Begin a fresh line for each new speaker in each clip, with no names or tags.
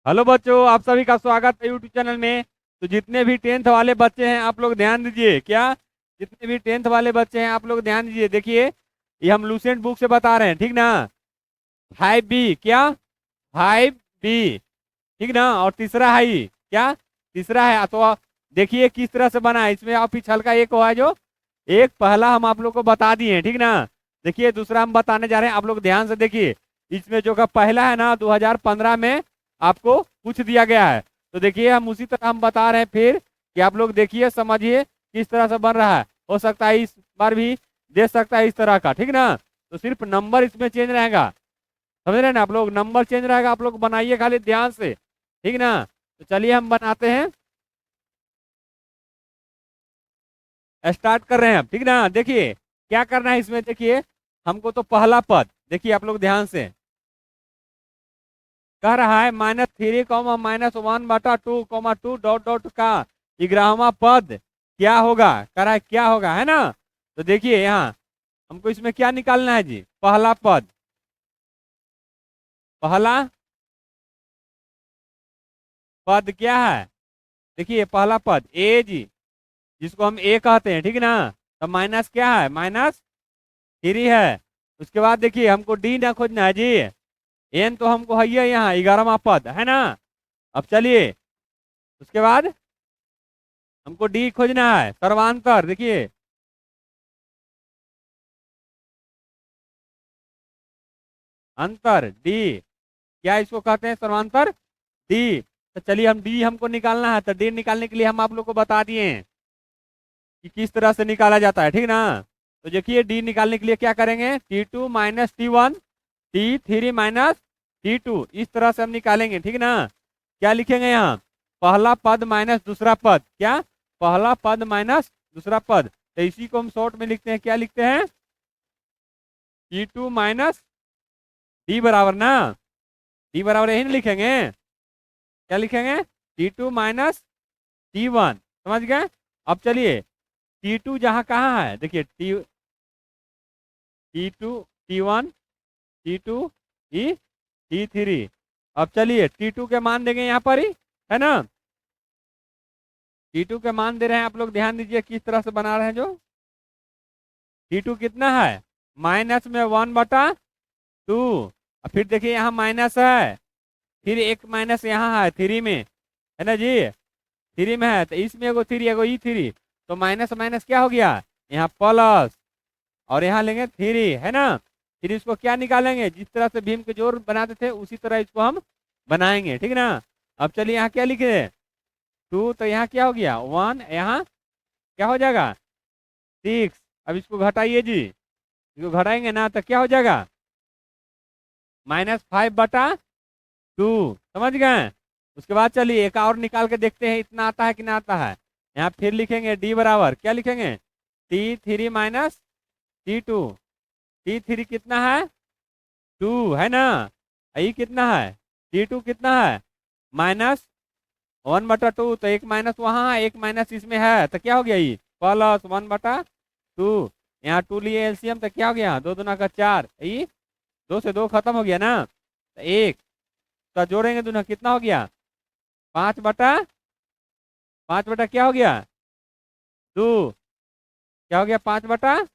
Hello बच्चों, आप सभी का स्वागत है यूट्यूब चैनल में। तो जितने भी टेंथ वाले बच्चे हैं आप लोग ध्यान दीजिए। क्या? जितने भी टेंथ वाले बच्चे हैं आप लोग ध्यान दीजिए। देखिए, ये हम लूसेंट बुक से बता रहे हैं, ठीक ना। 5B क्या? 5B, ठीक ना। और तीसरा है ही क्या? तीसरा है तो देखिए किस तरह से बना है। इसमें आप पीछे हल्का एक हुआ है जो एक पहला हम आप लोग को बता दिए हैं, ठीक ना। देखिए दूसरा हम बताने जा रहे हैं, आप लोग ध्यान से देखिए। इसमें जो का पहला है ना 2015 में आपको पूछ दिया गया है। तो देखिए हम उसी तरह हम बता रहे हैं फिर कि आप लोग देखिए समझिए किस तरह से बन रहा है। हो सकता है इस बार भी दे सकता है इस तरह का, ठीक ना। तो सिर्फ नंबर इसमें चेंज रहेगा, समझ रहे हैं ना आप लोग। नंबर चेंज रहेगा, आप लोग बनाइए खाली ध्यान से, ठीक ना। तो चलिए हम बनाते हैं, स्टार्ट कर रहे हैं अब, ठीक ना। देखिए क्या करना है इसमें। देखिए हमको तो पहला पद देखिए आप लोग ध्यान से कह रहा है -3, -1/2, 2 का 11वां पद क्या होगा। कह रहा है क्या होगा, है ना। तो देखिए यहाँ हमको इसमें क्या निकालना है जी। पहला पद, पहला पद क्या है। देखिए पहला पद ए जी, जिसको हम ए कहते हैं, ठीक ना। तो माइनस क्या है, -3 है। उसके बाद देखिए हमको डी ना खोजना है जी। एन तो हमको है ही है यहाँ 11वां पद, है ना। अब चलिए उसके बाद हमको डी खोजना है, सर्वांतर। देखिए अंतर डी, क्या इसको कहते हैं, सर्वांतर डी। तो चलिए हम डी हमको निकालना है, तो डी निकालने के लिए हम आप लोग को बता दिए हैं कि किस तरह से निकाला जाता है, ठीक ना। तो देखिए डी निकालने के लिए क्या करेंगे, T2 - T1, T3 - T2, इस तरह से हम निकालेंगे, ठीक ना। क्या लिखेंगे यहाँ, पहला पद माइनस दूसरा पद। क्या? पहला पद माइनस दूसरा पद। तो इसी को हम शॉर्ट में लिखते हैं, क्या लिखते हैं, T2 माइनस डी बराबर ना, डी बराबर यही ना लिखेंगे। क्या लिखेंगे, T2 - T1, समझ गए। अब चलिए T2 जहाँ कहाँ है, देखिए T2, T1, T2, T3। अब चलिए T2 के मान देंगे यहाँ पर ही, है ना। T2 के मान दे रहे हैं, आप लोग ध्यान दीजिए किस तरह से बना रहे हैं जो। T2 कितना है, -1/2। और फिर देखिए यहाँ माइनस है, फिर एक माइनस यहाँ है 3 में, है ना जी। 3 में है तो इसमें एगो 3 एगो E3, तो माइनस माइनस क्या हो गया, यहाँ प्लस। और यहाँ लेंगे 3, है ना। फिर इसको क्या निकालेंगे, जिस तरह से भीम के जोड़ बनाते थे उसी तरह इसको हम बनाएंगे, ठीक ना। अब चलिए यहाँ क्या लिखे, 2, तो यहाँ क्या हो गया 1, यहाँ क्या हो जाएगा 6। अब इसको घटाइए जी, इसको घटाएंगे ना तो क्या हो जाएगा, -5/2, समझ गए। उसके बाद चलिए एक और निकाल के देखते हैं इतना आता है कि ना आता है। यहाँ फिर लिखेंगे डी बराबर क्या लिखेंगे, T3 - T2। T3 कितना है 2, है ना। ई कितना है T2 कितना है, -1/2। तो एक माइनस वहाँ है, एक माइनस इसमें है, तो क्या हो गया ये +1/2। यहाँ 2 लिए एलसीएम तो क्या हो गया, 2 दूना का 4, ये 2 से 2 खत्म हो गया ना, तो 1, तो जोड़ेंगे दोनों कितना हो गया, 5/5 क्या हो गया 2, क्या हो गया 5/2।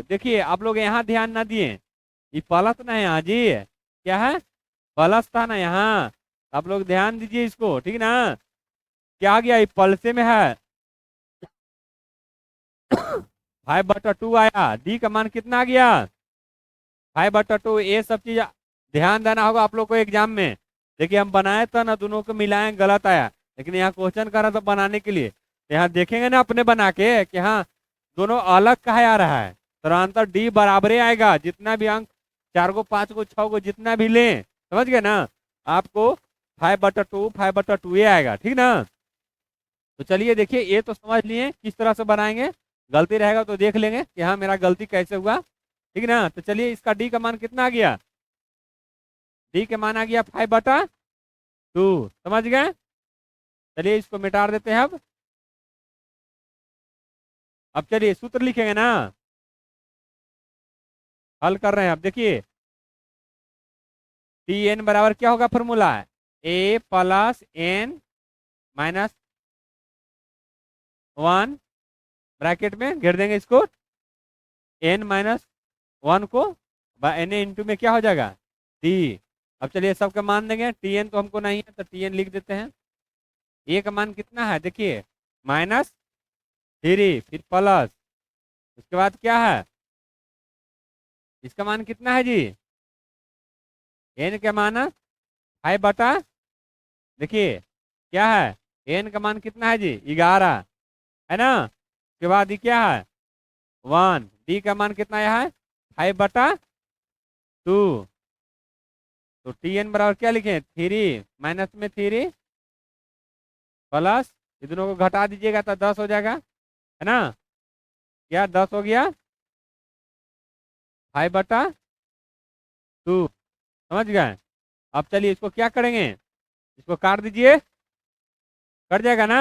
देखिए आप लोग यहाँ ध्यान ना दिए, ये प्लस ना है यहाँ जी, क्या है, प्लस था ना यहाँ। आप लोग ध्यान दीजिए इसको, ठीक ना। क्या आ गया, ये पलसे में है 5/2 आया। डी का मान कितना आ गया 5/2। ये सब चीज ध्यान देना होगा आप लोग को एग्जाम में। देखिए हम बनाए तो ना दोनों को मिलाए गलत आया, लेकिन यहाँ क्वेश्चन कर रहा था बनाने के लिए, तो यहाँ देखेंगे ना अपने बना के कि हाँ दोनों अलग कहा आ रहा है। तो आंसर डी बराबरे आएगा, जितना भी अंक 4 को 5 को 6 को जितना भी लें, समझ गए ना। आपको 5/2 ये आएगा, ठीक ना। तो चलिए देखिए ये तो समझ लिए किस तरह से बनाएंगे। गलती रहेगा तो देख लेंगे कि हाँ मेरा गलती कैसे हुआ, ठीक ना। तो चलिए इसका डी का मान कितना आ गया, डी के मान आ गया 5/2, समझ गए। चलिए इसको मिटा देते हैं अब चलिए सूत्र लिखेंगे ना, हल कर रहे हैं। अब देखिए Tn बराबर क्या होगा, फॉर्मूला है ए प्लस एन माइनस 1 ब्रैकेट में घेर देंगे इसको, एन माइनस 1 को एन इंटू में क्या हो जाएगा टी। अब चलिए सबका मान देंगे, टी एन तो हमको नहीं है तो टी एन लिख देते हैं। ए का मान कितना है देखिए -3 फिर प्लस, उसके बाद क्या है इसका मान कितना है जी, एन का मान 5 बटा, देखिए क्या है एन का मान कितना है जी 11 है ना। उसके बाद ये क्या है 1, डी का मान कितना आया है 5 बटा 2, तो टी एन बराबर क्या लिखे 3 माइनस में 3 प्लस, ये दोनों को घटा दीजिएगा तो 10 हो जाएगा है ना। क्या 10 हो गया 5 बटा 2, समझ गए। अब चलिए इसको क्या करेंगे, इसको काट दीजिए, कट जाएगा ना,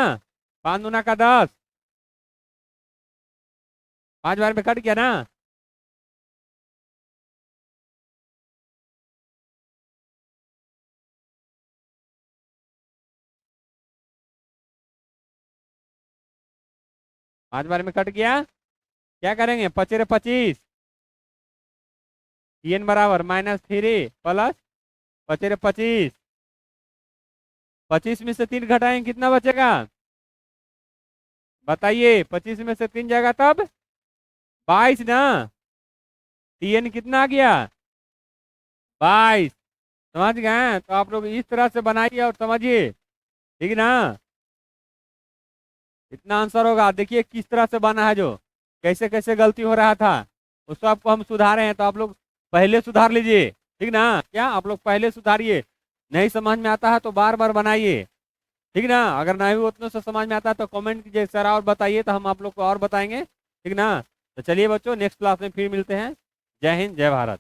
5 दूना का 10, 5 बार में कट गया ना। पांच बार में कट गया, क्या करेंगे 25 25, एन बराबर -3 प्लस 25 25, 25 में से 3 घटाएंगे कितना बचेगा बताइए, 25 में से 3 जाएगा तब 22 ना, टी एन कितना आ गया 22, समझ गए। तो आप लोग इस तरह से बनाइए और समझिए, ठीक है ना। इतना आंसर होगा, देखिए किस तरह से बना है, जो कैसे कैसे गलती हो रहा था उसको आपको हम सुधारे हैं, तो आप लोग पहले सुधार लीजिए, ठीक ना। क्या आप लोग पहले सुधारिए, नहीं समझ में आता है तो बार बार बनाइए, ठीक ना। अगर नहीं उतने से समझ में आता है तो कमेंट कीजिए सर और बताइए, तो हम आप लोग को और बताएंगे, ठीक ना। तो चलिए बच्चों नेक्स्ट क्लास में फिर मिलते हैं। जय हिंद जय भारत।